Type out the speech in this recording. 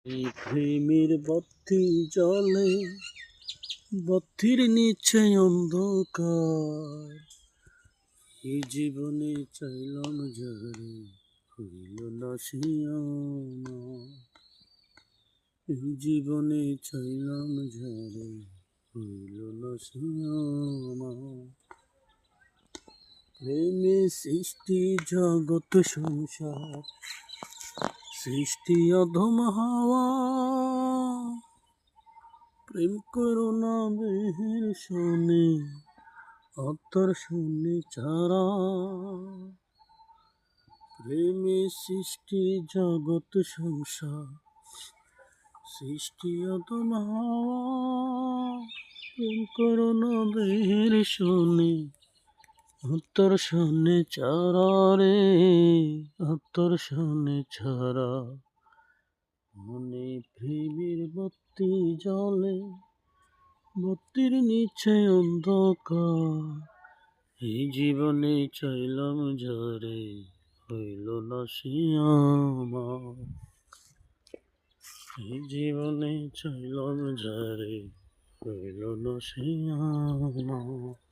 এই প্রেমের বত্তি জলে বত্তির নিচে অন্ধকার। এই জীবনে চাইলাম যারে হইল না সে আমার। এই জীবনে চাইলাম যারে হইল না সে আমার। প্রেমে সৃষ্টি জগৎ সংসার, সৃষ্টি অধম হাওয়া। প্রেম করো না দেহের শোনে, অন্তর শূন্য ছাড়া। প্রেমে সৃষ্টি জগৎ সংসার, সৃষ্টি অধম হাওয়া। প্রেম করো না দেহের শোনে, অন্তর শূন্য ছাড়া রে, অন্তর শূন্য ছাড়া। মনে প্রেমের বত্তি জলে বত্তির নিচে অন্ধকার। এই জীবনে চাইলাম যারে হইল না সে আমার। এই জীবনে চাইলাম যারে হইল না সে আমার।